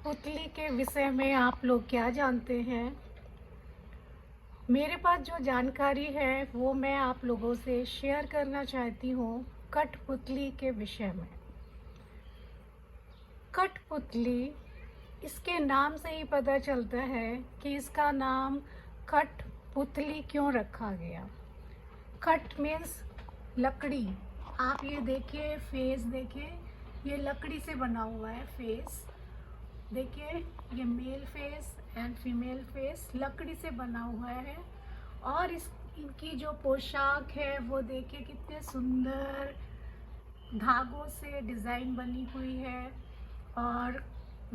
कठपुतली के विषय में आप लोग क्या जानते हैं? मेरे पास जो जानकारी है वो मैं आप लोगों से शेयर करना चाहती हूँ कठपुतली के विषय में। कठपुतली, इसके नाम से ही पता चलता है कि इसका नाम कठपुतली क्यों रखा गया। कठ मीन्स लकड़ी। आप ये देखिए, फेस देखिए, ये लकड़ी से बना हुआ है फेस। देखिए, ये male face and female face लकड़ी से बना हुआ है। और इनकी जो पोशाक है वो देखिए कितने सुंदर धागों से डिज़ाइन बनी हुई है। और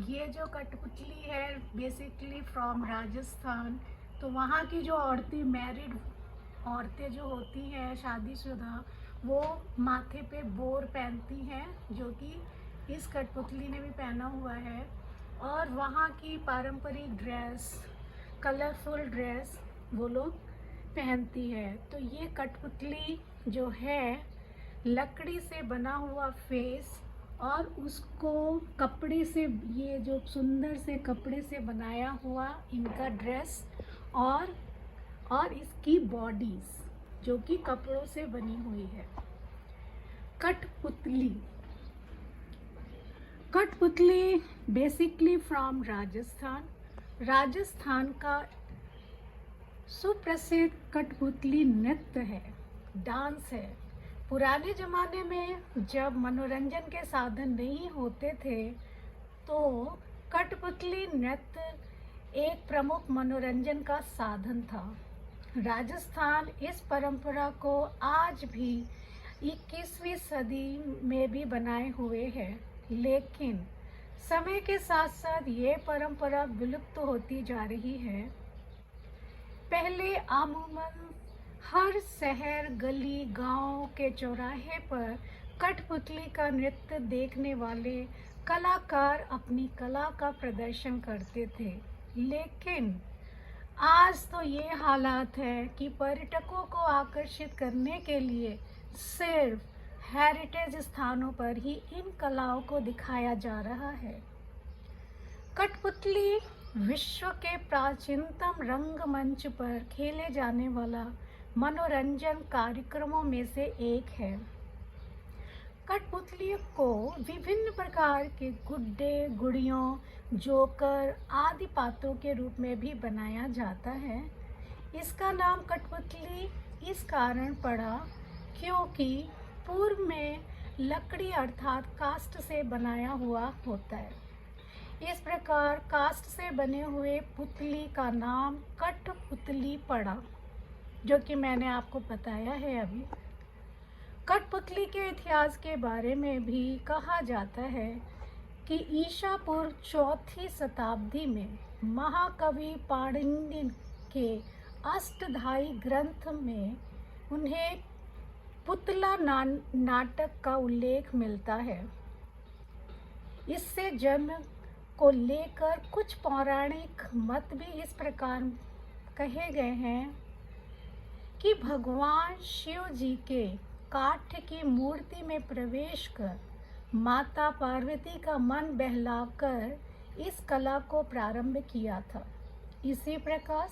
ये जो कठपुतली है बेसिकली फ्रॉम राजस्थान। तो वहाँ की जो औरतें, मैरिड औरतें जो होती हैं शादीशुदा, वो माथे पे बोर पहनती हैं, जो कि इस कठपुतली ने भी पहना हुआ है। और वहाँ की पारंपरिक ड्रेस, कलरफुल ड्रेस वो लोग पहनती है। तो ये कठपुतली जो है लकड़ी से बना हुआ फेस और उसको कपड़े से, ये जो सुंदर से कपड़े से बनाया हुआ इनका ड्रेस और इसकी बॉडीज जो कि कपड़ों से बनी हुई है। कठपुतली बेसिकली फ्रॉम राजस्थान का सुप्रसिद्ध कठपुतली नृत्य है, डांस है। पुराने ज़माने में जब मनोरंजन के साधन नहीं होते थे तो कठपुतली नृत्य एक प्रमुख मनोरंजन का साधन था। राजस्थान इस परंपरा को आज भी 21वीं सदी में भी बनाए हुए है, लेकिन समय के साथ साथ ये परंपरा विलुप्त होती जा रही है। पहले अमूमन हर शहर, गली, गांव के चौराहे पर कठपुतली का नृत्य देखने वाले कलाकार अपनी कला का प्रदर्शन करते थे। लेकिन आज तो ये हालात है कि पर्यटकों को आकर्षित करने के लिए सिर्फ हेरिटेज स्थानों पर ही इन कलाओं को दिखाया जा रहा है। कठपुतली विश्व के प्राचीनतम रंगमंच पर खेले जाने वाला मनोरंजन कार्यक्रमों में से एक है। कठपुतली को विभिन्न प्रकार के गुड्डे, गुड़ियों, जोकर आदि पात्रों के रूप में भी बनाया जाता है। इसका नाम कठपुतली इस कारण पड़ा क्योंकि पूर्व में लकड़ी अर्थात काष्ठ से बनाया हुआ होता है। इस प्रकार काष्ठ से बने हुए पुतली का नाम कठपुतली पड़ा, जो कि मैंने आपको बताया है अभी। कठपुतली के इतिहास के बारे में भी कहा जाता है कि ईसा पूर्व 4वीं शताब्दी में महाकवि पाणिनि के अष्टधाई ग्रंथ में उन्हें पुतला नाटक का उल्लेख मिलता है। इससे जन्म को लेकर कुछ पौराणिक मत भी इस प्रकार कहे गए हैं कि भगवान शिव जी के काठ की मूर्ति में प्रवेश कर माता पार्वती का मन बहलाकर इस कला को प्रारंभ किया था। इसी प्रकार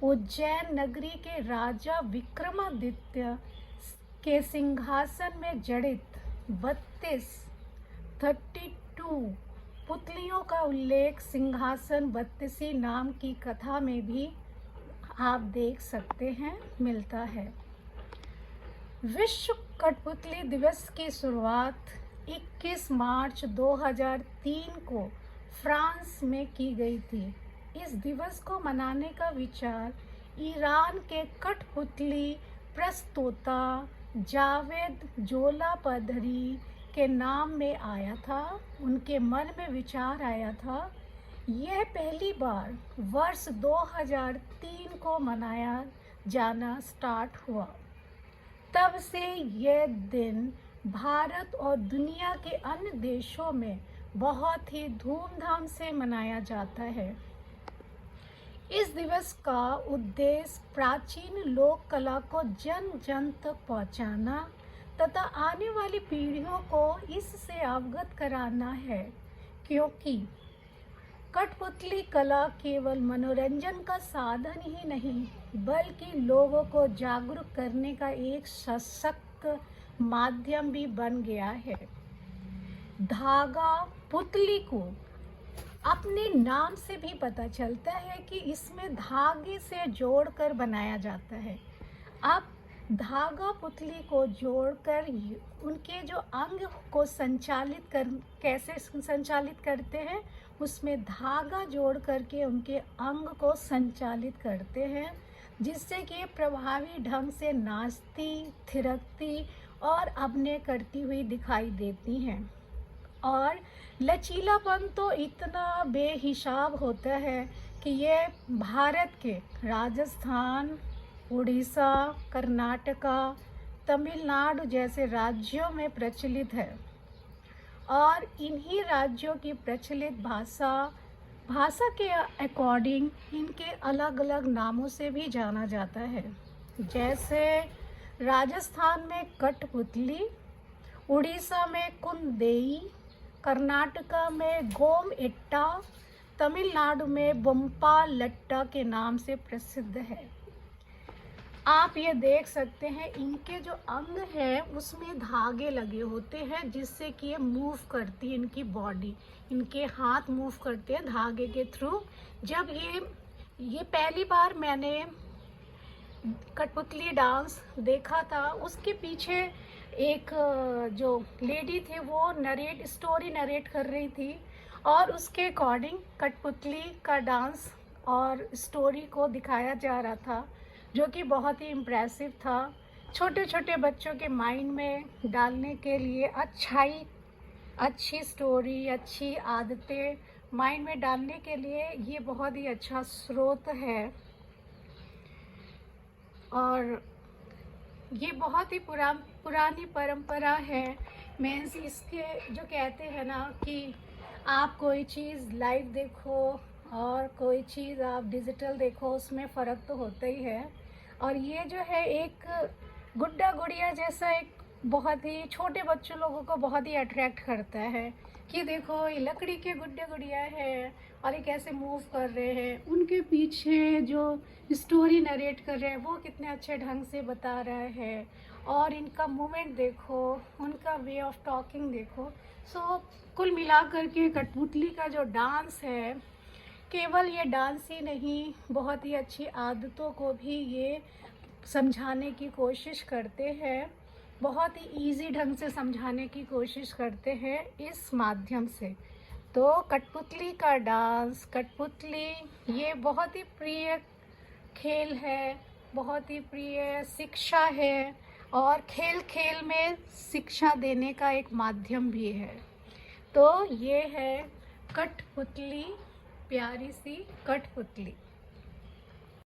उज्जैन नगरी के राजा विक्रमादित्य के सिंहासन में जड़ित 32 पुतलियों का उल्लेख सिंहासन 32 नाम की कथा में भी आप देख सकते हैं, मिलता है। विश्व कठपुतली दिवस की शुरुआत 21 मार्च 2003 को फ्रांस में की गई थी। इस दिवस को मनाने का विचार ईरान के कठपुतली प्रस्तोता जावेद जोलापधरी के नाम में आया था। उनके मन में विचार आया था। यह पहली बार वर्ष 2003 को मनाया जाना स्टार्ट हुआ। तब से यह दिन भारत और दुनिया के अन्य देशों में बहुत ही धूमधाम से मनाया जाता है। इस दिवस का उद्देश्य प्राचीन लोक कला को जन जन तक पहुंचाना तथा आने वाली पीढ़ियों को इससे अवगत कराना है, क्योंकि कठपुतली कला केवल मनोरंजन का साधन ही नहीं बल्कि लोगों को जागरूक करने का एक सशक्त माध्यम भी बन गया है। धागा पुतली को अपने नाम से भी पता चलता है कि इसमें धागे से जोड़कर बनाया जाता है। अब धागा पुतली को जोड़कर उनके जो अंग को कैसे संचालित करते हैं, उसमें धागा जोड़ करके उनके अंग को संचालित करते हैं, जिससे कि प्रभावी ढंग से नाचती, थिरकती और अभिनय करती हुई दिखाई देती हैं। और लचीलापन तो इतना बेहिसाब होता है कि ये भारत के राजस्थान, उड़ीसा, कर्नाटका, तमिलनाडु जैसे राज्यों में प्रचलित है और इन्हीं राज्यों की प्रचलित भाषा के अकॉर्डिंग इनके अलग अलग नामों से भी जाना जाता है। जैसे राजस्थान में कठपुतली, उड़ीसा में कुंदेई, कर्नाटका में गोम इट्टा, तमिलनाडु में बम्पा लट्टा के नाम से प्रसिद्ध है। आप ये देख सकते हैं इनके जो अंग है उसमें धागे लगे होते हैं, जिससे कि ये मूव करती है, इनकी बॉडी, इनके हाथ मूव करते हैं धागे के थ्रू। जब ये पहली बार मैंने कठपुतली डांस देखा था, उसके पीछे एक जो लेडी थी वो स्टोरी नरेट कर रही थी और उसके अकॉर्डिंग कठपुतली का डांस और स्टोरी को दिखाया जा रहा था, जो कि बहुत ही इम्प्रेसिव था। छोटे छोटे बच्चों के माइंड में डालने के लिए अच्छी स्टोरी, अच्छी आदतें माइंड में डालने के लिए ये बहुत ही अच्छा स्रोत है। और ये बहुत ही पुरानी परंपरा है। मीन्स इसके जो कहते हैं ना कि आप कोई चीज़ लाइव देखो और कोई चीज़ आप डिजिटल देखो, उसमें फ़र्क तो होता ही है। और ये जो है एक गुड्डा गुड़िया जैसा एक बहुत ही छोटे बच्चों लोगों को बहुत ही अट्रैक्ट करता है कि देखो ये लकड़ी के गुड्डे गुड़िया है और ये कैसे मूव कर रहे हैं, उनके पीछे जो स्टोरी नरेट कर रहे हैं वो कितने अच्छे ढंग से बता रहा है और इनका मूवमेंट देखो, उनका वे ऑफ टॉकिंग देखो। सो कुल मिलाकर के कठपुतली का जो डांस है, केवल ये डांस ही नहीं, बहुत ही अच्छी आदतों को भी ये समझाने की कोशिश करते हैं, बहुत ही इजी ढंग से समझाने की कोशिश करते हैं इस माध्यम से। तो कठपुतली का डांस, कठपुतली ये बहुत ही प्रिय खेल है, बहुत ही प्रिय शिक्षा है और खेल खेल में शिक्षा देने का एक माध्यम भी है। तो ये है कठपुतली, प्यारी सी कठपुतली।